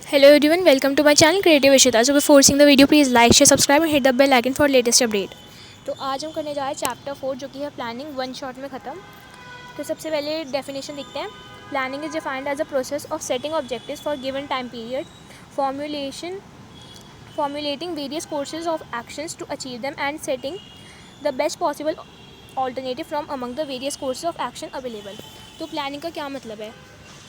Hello everyone, welcome to my channel Creative Ishita. So before seeing the video, please like, share, subscribe and hit the bell icon for latest update. तो आज हम करने जा रहे हैं chapter 4 जो कि है प्लानिंग वन शॉट में ख़त्म। तो सबसे पहले डेफिनेशन देखते हैं। Planning is defined as a process of setting objectives for given time period, formulating various courses of actions to achieve them and setting the best possible alternative from among the various courses of action available। तो planning का क्या मतलब है?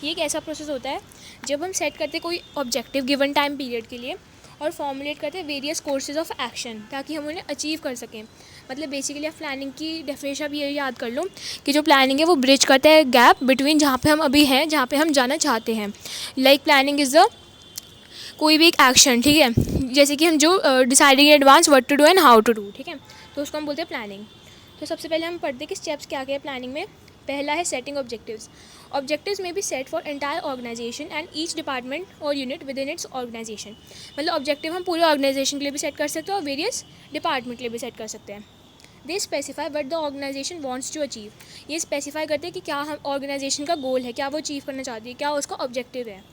ये एक ऐसा process होता है जब हम सेट करते कोई ऑब्जेक्टिव गिवन टाइम पीरियड के लिए और फॉर्मुलेट करते हैं वेरियस कोर्सेज ऑफ एक्शन ताकि हम उन्हें अचीव कर सकें। मतलब बेसिकली आप प्लानिंग की डेफिनेशन भी ये याद कर लो कि जो प्लानिंग है वो ब्रिज करता है गैप बिटवीन जहाँ पे हम अभी हैं, जहाँ पे हम जाना चाहते हैं। लाइक प्लानिंग इज़ द कोई भी एक एक्शन, ठीक है, जैसे कि हम जो deciding in advance what to do and how to do, ठीक है, तो उसको हम बोलते हैं प्लानिंग। तो सबसे पहले हम पढ़ते हैं कि स्टेप्स क्या क्या है प्लानिंग में। पहला है सेटिंग ऑब्जेक्टिव्स। ऑब्जेक्टिव्स में be set for entire organisation and each department और unit within its organisation. मतलब ऑब्जेक्टिव हम पूरे ऑर्गेनाइजेशन के लिए भी सेट कर सकते हैं और वेरियस डिपार्टमेंट के लिए भी सेट कर सकते हैं। They specify what the organisation wants to achieve. ये स्पेसिफाई करते हैं कि क्या हम ऑर्गेनाइजेशन का गोल है, क्या वो अचीव करना चाहती है, क्या उसका ऑब्जेक्टिव है।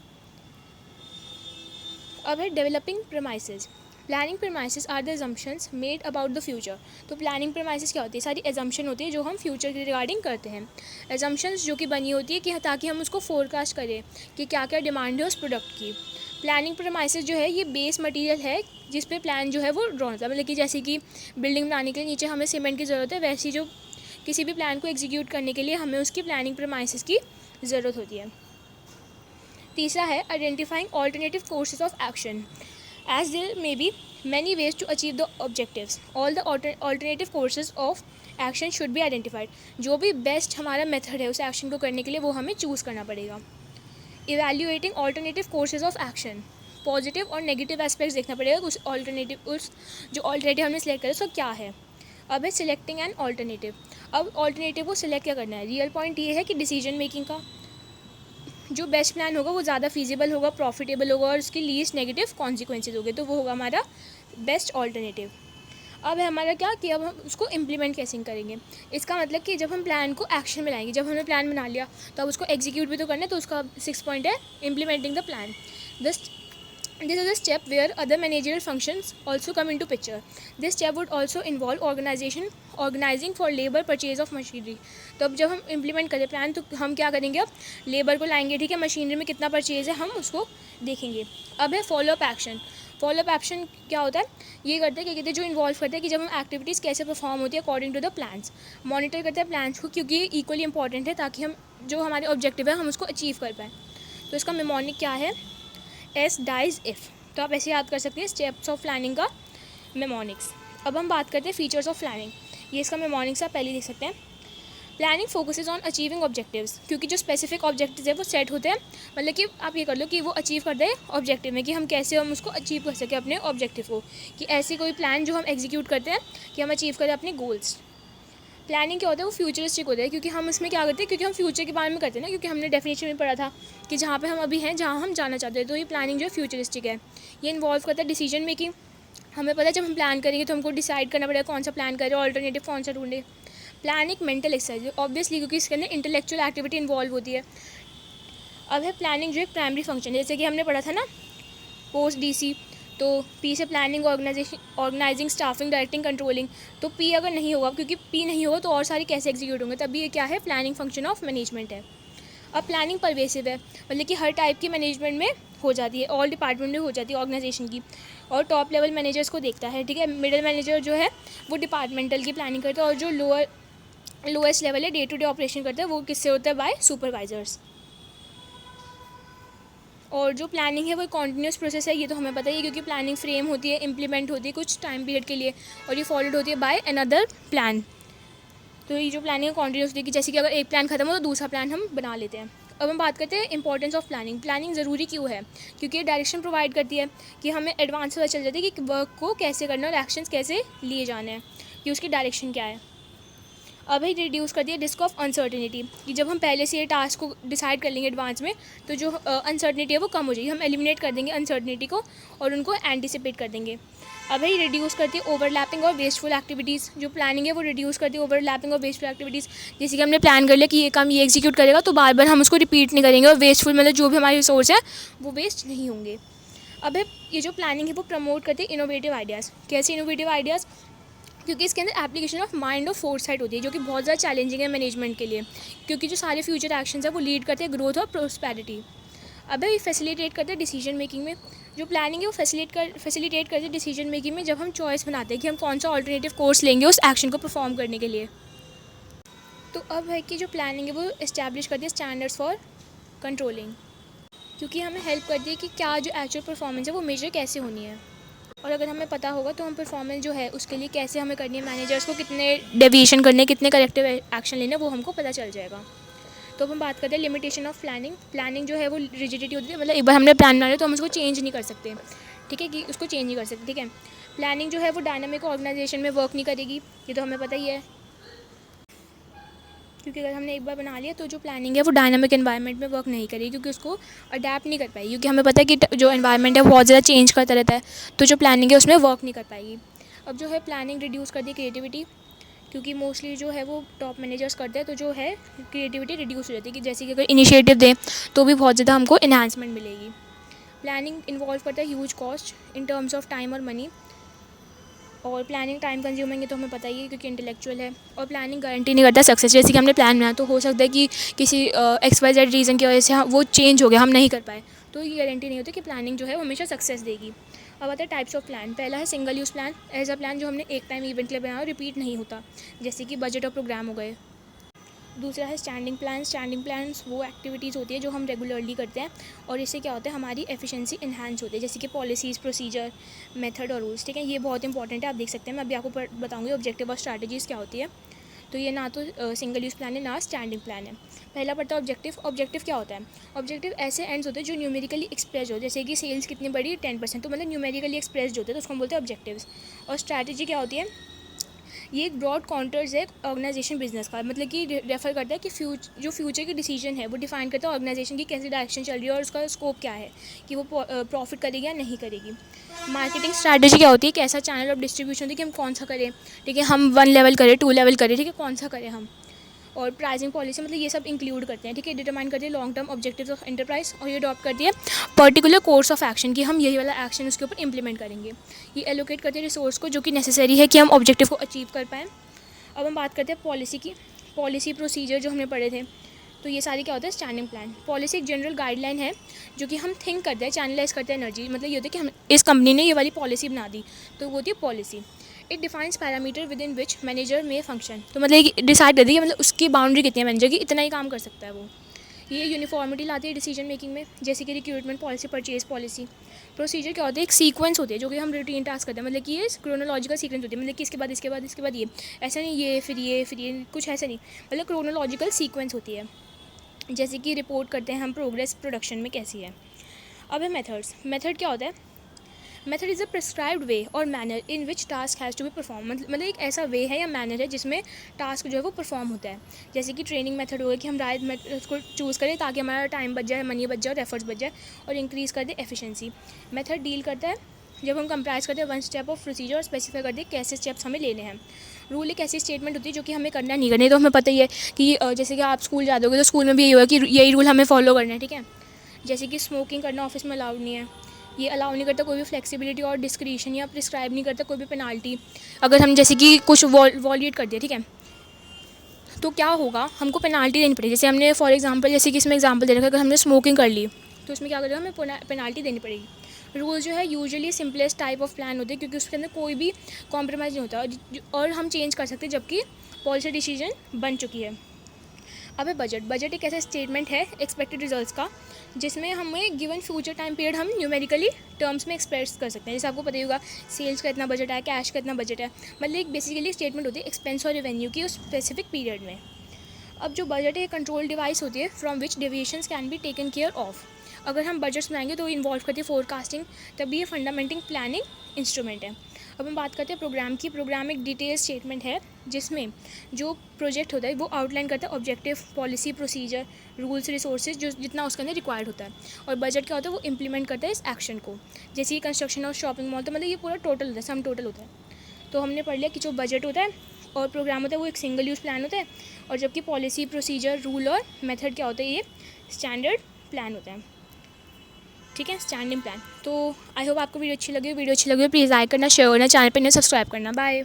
अब है developing premises. Planning premises are the assumptions made about the future. तो प्लानिंग प्रमाइसेस क्या होती है? सारी एजम्पशन होती है जो हम फ्यूचर के रिगार्डिंग करते हैं। एजम्पशंस जो कि बनी होती है कि ताकि हम उसको फोरकास्ट करें कि क्या क्या डिमांड है उस प्रोडक्ट की। प्लानिंग प्रमाइसेस जो है ये बेस मटेरियल है जिस पे प्लान जो है वो ड्रॉ होता है। मतलब कि जैसे कि बिल्डिंग बनाने के लिए नीचे हमें सीमेंट की ज़रूरत है, वैसी जो किसी भी प्लान को एग्जीक्यूट करने के लिए हमें उसकी प्लानिंग प्रमाइसेस की ज़रूरत होती है। तीसरा है identifying alternative courses of action. As there may be many ways to achieve the objectives, all the alternative courses of action should be identified. जो भी बेस्ट हमारा मेथड है उस एक्शन को करने के लिए वो हमें चूज़ करना पड़ेगा। Evaluating alternative courses of action. Positive और नेगेटिव एस्पेक्ट्स देखना पड़ेगा उस जो ऑल्टरनेटिव हमने सेलेक्ट करा उसका क्या है। अब है सिलेक्टिंग एन ऑल्टरनेटिव। अब ऑल्टरनेटिव को सिलेक्ट क्या करना है? रियल पॉइंट ये है कि डिसीजन मेकिंग का जो बेस्ट प्लान होगा वो ज़्यादा फीजिबल होगा, प्रॉफिटेबल होगा और उसकी लीस्ट नेगेटिव कॉन्सिक्वेंसेज होंगे, तो वो होगा हमारा बेस्ट ऑल्टरनेटिव। अब है हमारा क्या कि अब हम उसको इम्प्लीमेंट कैसे करेंगे। इसका मतलब कि जब हम प्लान को एक्शन में लाएंगे, जब हमने प्लान बना लिया तो अब उसको एग्जीक्यूट भी तो करना है, तो उसका 6 पॉइंट है implementing the plan. This is a step where other managerial functions also come into picture. This step would also involve organizing for labor purchase of machinery. तो अब जब हम इम्प्लीमेंट करें प्लान तो हम क्या करेंगे? अब लेबर को लाएंगे, ठीक है, मशीनरी में कितना परचेज है हम उसको देखेंगे। अब है follow up action. Follow up action क्या होता है? ये करते हैं क्या कहते हैं, जो इन्वॉल्व करते हैं कि जब हम एक्टिविटीज़ कैसे परफॉर्म होती है according to the plans. Monitor करते हैं प्लान्स को क्योंकि ये इक्वली इंपॉर्टेंट है ताकि हम जो हमारे ऑब्जेक्टिव है हम उसको अचीव कर पाएँ। तो इसका मेमोनिक क्या है? एस डाइज इफ़। तो आप ऐसे याद कर सकते हैं स्टेप्स ऑफ प्लानिंग का मेमोनिक्स। अब हम बात करते हैं फीचर्स ऑफ प्लानिंग। ये इसका मेमोनिक्स आप पहले देख सकते हैं। Planning focuses on achieving objectives, क्योंकि जो स्पेसिफिक ऑब्जेक्टिव्स है वो सेट होते हैं। मतलब कि आप ये कर लो कि वो अचीव कर दे ऑब्जेक्टिव में, कि हम कैसे हम उसको अचीव कर सकें अपने ऑब्जेक्टिव को, कि ऐसी कोई प्लान जो हम एग्जीक्यूट करते हैं कि हम अचीव करें अपने गोल्स। प्लानिंग क्या होता है? वो फ्यूचरिस्टिक होता है, क्योंकि हम इसमें क्या करते हैं, क्योंकि हम फ्यूचर के बारे में करते हैं ना, क्योंकि हमने डेफिनेशन में पढ़ा था कि जहाँ पे हम अभी हैं, जहाँ हम जाना चाहते हैं, तो ये प्लानिंग जो है फ्यूचरिस्टिक है। ये इन्वॉल्व करता है डिसीजन मेकिंग। हमें पता है जब हम प्लान करेंगे तो हमको डिसाइड करना पड़ेगा कौन सा प्लान करें, ऑल्टरनेटिव कौन सा ढूंढे। प्लान एक मेंटल एक्सरसाइज ऑब्वियसली, क्योंकि इसके अंदर इंटेलेक्चुअल एक्टिविटी इन्वॉल्व होती है। अब है प्लानिंग जो एक प्राइमरी फंक्शन, जैसे कि हमने पढ़ा था ना पोस्ट DC, तो P से planning, organising, staffing, directing, controlling. तो P अगर नहीं होगा, क्योंकि P नहीं होगा तो और सारी कैसे एग्जीक्यूट होंगे, तभी ये क्या है? प्लानिंग फंक्शन ऑफ मैनेजमेंट है। अब प्लानिंग परवेसिव है, मतलब कि हर टाइप की मैनेजमेंट में हो जाती है, ऑल डिपार्टमेंट में हो जाती है ऑर्गेनाइजेशन की, और टॉप लेवल मैनेजर्स को देखता है, ठीक है। मिडिल मैनेजर जो है वो डिपार्टमेंटल की प्लानिंग करता है, और जो लोएस्ट लेवल है डे टू डे ऑपरेशन करता है वो किससे होता है? By supervisors. और जो प्लानिंग है वो कॉन्टीन्यूस प्रोसेस है, ये तो हमें पता ही है, क्योंकि प्लानिंग फ्रेम होती है, इम्प्लीमेंट होती है कुछ टाइम पीरियड के लिए, और ये फॉलोड होती है बाय अनदर प्लान। तो ये जो प्लानिंग है कॉन्टीन्यूस होती है, कि जैसे कि अगर एक प्लान खत्म हो तो दूसरा प्लान हम बना लेते हैं। अब हम बात करते हैं इंपॉर्टेंस ऑफ प्लानिंग। प्लानिंग ज़रूरी क्यों है? क्योंकि ये डायरेक्शन प्रोवाइड करती है, कि हमें एडवांस पता चल जाती है कि वर्क को कैसे करना है और एक्शंस कैसे लिए जाने हैं, कि उसकी डायरेक्शन क्या है। अब ही रिड्यूस करती है रिस्क ऑफ अनसर्टेनिटी, कि जब हम पहले से ये टास्क को डिसाइड कर लेंगे एडवांस में तो जो अनसर्टेनिटी है वो कम हो जाएगी, हम एलिमिनेट कर देंगे अनसर्टेनिटी को और उनको एंटिसिपेट कर देंगे। अब ही रिड्यूस करती है ओवरलैपिंग और वेस्टफुल एक्टिविटीज़, जो प्लानिंग है वो रिड्यूस करती है ओवरलैपिंग और वेस्टफुल एक्टिविटीज़। जैसे कि हमने प्लान कर लिया कि ये काम ये एग्जीक्यूट करेगा तो बार बार हम उसको रिपीट नहीं करेंगे और वेस्टफुल मतलब जो भी हमारे रिसोर्स है वो वेस्ट नहीं होंगे। अब ये जो प्लानिंग है वो प्रमोट करती है इनोवेटिव आइडियाज़। कैसे इनोवेटिव आइडियाज़? क्योंकि इसके अंदर एप्लीकेशन ऑफ माइंड और फोरसाइट होती है, जो कि बहुत ज़्यादा चैलेंजिंग है मैनेजमेंट के लिए, क्योंकि जो सारे फ्यूचर एक्शंस है वो लीड करते हैं ग्रोथ और प्रोस्पेरिटी। अब ये फैसिलिटेट करते हैं डिसीजन मेकिंग में। जो प्लानिंग है वो फैसिलिटेट करते हैं डिसीजन मेकिंग में, जब हम चॉइस बनाते हैं कि हम कौन सा ऑल्टरनेटिव कोर्स लेंगे उस एक्शन को परफॉर्म करने के लिए। तो अब है कि जो प्लानिंग है वो इस्टेब्लिश करती है स्टैंडर्ड्स फॉर कंट्रोलिंग, क्योंकि हमें हेल्प करती है कि क्या जो एक्चुअल परफॉर्मेंस है वो मेजर कैसे होनी है, और अगर हमें पता होगा तो हम परफॉर्मेंस जो है उसके लिए कैसे हमें करनी है, मैनेजर्स को कितने डेविएशन करने, कितने करेक्टिव एक्शन लेने, वो हमको पता चल जाएगा। तो अब हम बात करते हैं लिमिटेशन ऑफ प्लानिंग। प्लानिंग जो है वो रिजिडिटी होती है, मतलब एक बार हमने प्लान बना लिया तो हम उसको चेंज नहीं कर सकते, ठीक है, कि उसको चेंज नहीं कर सकते, ठीक है। प्लानिंग जो है वो डायनामिक ऑर्गेनाइजेशन में वर्क नहीं करेगी, ये तो हमें पता ही है, क्योंकि अगर हमने एक बार बना लिया तो जो प्लानिंग है वो डायनामिक एनवायरनमेंट में वर्क नहीं करेगी, क्योंकि उसको अडेप्ट नहीं कर पाएगी, क्योंकि हमें पता है कि जो एनवायरनमेंट है वो बहुत ज़्यादा चेंज करता रहता है, तो जो प्लानिंग है उसमें वर्क नहीं कर पाएगी। अब जो है प्लानिंग रिड्यूस कर दी क्रिएटिविटी, क्योंकि मोस्टली जो है वो टॉप मैनेजर्स करते हैं, तो जो है क्रिएटिविटी रिड्यूस हो जाती है, कि जैसे कि अगर इनिशिएटिव दें तो भी बहुत ज़्यादा हमको इन्हांसमेंट मिलेगी। प्लानिंग इन्वॉल्व करता है huge cost in terms of time और मनी, और प्लानिंग टाइम कंज्यूमिंग है तो हमें पता ही है, क्योंकि इंटेलेक्चुअल है, और प्लानिंग गारंटी नहीं करता सक्सेस। जैसे कि हमने प्लान बनाया तो हो सकता है कि किसी XYZ रीज़न की वजह से वो चेंज हो गया, हम नहीं कर पाए, तो ये गारंटी नहीं होती कि प्लानिंग जो है वो हमेशा सक्सेस देगी। अब आता है टाइप्स ऑफ प्लान। पहला है सिंगल यूज़ प्लान, ऐसा प्लान जो हमने एक टाइम इवेंट के लिए बनाया और रिपीट नहीं होता, जैसे कि बजट और प्रोग्राम हो गए। दूसरा है स्टैंडिंग प्लान। स्टैंडिंग प्लान्स वो एक्टिविटीज़ होती है जो हम रेगुलरली करते हैं, और इससे क्या होता है, हमारी एफिशिएंसी इन्हांस होती है, जैसे कि पॉलिसीज़, प्रोसीजर, मेथड और रूल्स, ठीक है। ये बहुत इंपॉर्टेंट है, आप देख सकते हैं, मैं अभी आपको बताऊंगी ऑब्जेक्टिव और स्ट्रैटेजीज़ क्या होती है। तो ये ना तो सिंगल यूज़ प्लान है ना स्टैंडिंग प्लान है। पहला पड़ता है ऑब्जेक्टिव। ऑब्जेक्टिव क्या होता है? ऑब्जेक्टिव ऐसे एंड्स होते हैं जो न्यूमेरिकली एक्सप्रेस हो, जैसे कि सेल्स कितनी बड़ी 10%, तो मतलब न्यूमेरिकली एक्सप्रेस्ड होते हैं, तो उसको हम बोलते हैं ऑब्जेक्टिव्स। और स्ट्रैटेजी क्या होती है? ये एक ब्रॉड काउंटर्स है ऑर्गेनाइजेशन बिजनेस का, मतलब कि रेफर करता है कि जो फ्यूचर की डिसीजन है वो डिफाइन करता है ऑर्गेनाइजेशन की कैसी डायरेक्शन चल रही है और उसका स्कोप क्या है, कि वो प्रॉफिट करेगी या नहीं करेगी। मार्केटिंग स्ट्रैटेजी क्या होती है? कैसा चैनल ऑफ डिस्ट्रीब्यूशन होती है, कि हम कौन सा करें, ठीक है, हम 1 लेवल करें, 2 लेवल करें, ठीक है, कौन सा करें हम। और प्राइसिंग पॉलिसी, मतलब ये सब इंक्लूड करते हैं, ठीक है। डिटरमाइन करती है long term objectives of enterprise, और ये अडॉप्ट करती है पर्टिकुलर कोर्स ऑफ एक्शन, कि हम यही वाला एक्शन उसके ऊपर इंप्लीमेंट करेंगे। ये एलोकेट करते हैं रिसोर्स को जो कि नेसेसरी है कि हम ऑब्जेक्टिव को अचीव कर पाएँ। अब हम बात करते हैं पॉलिसी की। पॉलिसी प्रोसीजर जो हमने पढ़े थे, तो ये सारी क्या होता है? Standing plan. पॉलिसी एक जनरल गाइडलाइन है जो कि हम थिंक करते हैं, चैनलाइज करते हैं एनर्जी, मतलब ये होता है कि हम इस कंपनी ने ये वाली पॉलिसी बना दी, तो वो होती है policy. It defines parameter with in which manager में फंक्शन, तो मतलब डिसाइड कर दी कि मतलब उसकी बाउंड्री कितनी है मैनेजर की, इतना ही काम कर सकता है वो। ये यूनिफॉर्मिटी लाती है डिसीजन मेकिंग में, जैसे कि recruitment policy, purchase policy. Procedure क्या होता है? एक सीक्वेंस होती है जो कि हम रूटीन टास्क करते हैं, मतलब कि ये क्रोनोलॉजिकल सीक्वेंस होती है, मतलब कि इसके बाद इसके बाद इसके बाद ये, ऐसा नहीं ये फिर ये फिर ये, कुछ ऐसा नहीं, मतलब क्रोनोलॉजिकल सीक्वेंस होती है। जैसे कि रिपोर्ट करते हैं हम प्रोग्रेस प्रोडक्शन में कैसी है। अब है मेथड्स। मेथड क्या होता है? Method is a prescribed way और manner in which task has to be perform, मतलब एक ऐसा वे है या मैनर है जिसमें टास्क जो है वो परफॉर्म होता है। जैसे कि ट्रेनिंग मेथड होगा कि हम राइट मेथड को चूज़ करें ताकि हमारा टाइम बच जाए, मनी बच जाए और एफर्ट्स बच जाए, और इंक्रीज़ कर दे एफिशिएंसी। मेथड डील करता है जब हम कंप्राइज करते हैं 1 स्टेप ऑफ प्रोसीजर और स्पेसिफाई करते हैं कैसे स्टेप्स हमें लेने हैं। रूल एक ऐसी स्टेटमेंट होती है जो कि हमें करना नहीं करना है, तो हमें पता ही है कि जैसे कि आप स्कूल जाते होगे तो स्कूल में भी यही होगा कि यही रूल हमें फॉलो करना है, ठीक है। जैसे कि स्मोकिंग करना ऑफिस में अलाउड नहीं है, ये अलाउ नहीं करता कोई भी फ्लेक्सिबिलिटी और डिस्क्रिशन, या प्रिस्क्राइब नहीं करता कोई भी पेनाल्टी। अगर हम जैसे कि कुछ वॉल्यूट कर दिया, ठीक है, तो क्या होगा, हमको पेनाल्टी देनी पड़ेगी। जैसे हमने फॉर एग्जांपल, जैसे कि इसमें एग्जांपल दे रखा है, अगर हमने स्मोकिंग कर ली तो उसमें क्या करेगा, हमें पेनाल्टी देनी पड़ेगी। रूल जो है usually simplest type of plan होते हैं, क्योंकि उसके अंदर कोई भी कॉम्प्रोमाइज़ नहीं होता, और हम चेंज कर सकते हैं जबकि पॉलिसी डिसीजन बन चुकी है। अब है बजट। बजट एक ऐसा स्टेटमेंट है एक्सपेक्टेड रिजल्ट्स का, जिसमें हमें गिवन फ्यूचर टाइम पीरियड हम न्यूमेरिकली टर्म्स में एक्सप्रेस कर सकते हैं। जैसे आपको पता ही होगा सेल्स का इतना बजट है, कैश का इतना बजट है, मतलब एक बेसिकली स्टेटमेंट होती है एक्सपेंस और रेवेन्यू की उस स्पेसिफिक पीरियड में। अब जो बजट है कंट्रोल डिवाइस होती है from which deviations can be taken care of. अगर हम बजट्स बनाएंगे तो इन्वॉल्व करती है फोरकास्टिंग, तभी ये फंडामेंटिंग प्लानिंग इंस्ट्रूमेंट है। अब हम बात करते हैं प्रोग्राम की। प्रोग्राम एक डिटेल स्टेटमेंट है जिसमें जो प्रोजेक्ट होता है वो आउटलाइन करता है objective, policy, procedure, rules, resources, जो जितना उसके अंदर रिक्वायर्ड होता है। और बजट क्या होता है, वो इम्प्लीमेंट करता है इस एक्शन को। जैसे कि कंस्ट्रक्शन ऑफ शॉपिंग मॉल, तो मतलब ये पूरा टोटल होता है, सम टोटल होता है। तो हमने पढ़ लिया कि जो बजट होता है और प्रोग्राम होता है वो एक सिंगल यूज़ प्लान होता है, और जबकि पॉलिसी, प्रोसीजर, रूल और मेथड क्या होता है, ये स्टैंडर्ड प्लान होता है। ठीक है, स्टैंडिंग प्लान। तो आई होप आपको वीडियो अच्छी लगी हो। प्लीज़ लाइक करना, शेयर करना, चैनल पर नहीं सब्सक्राइब करना। बाय।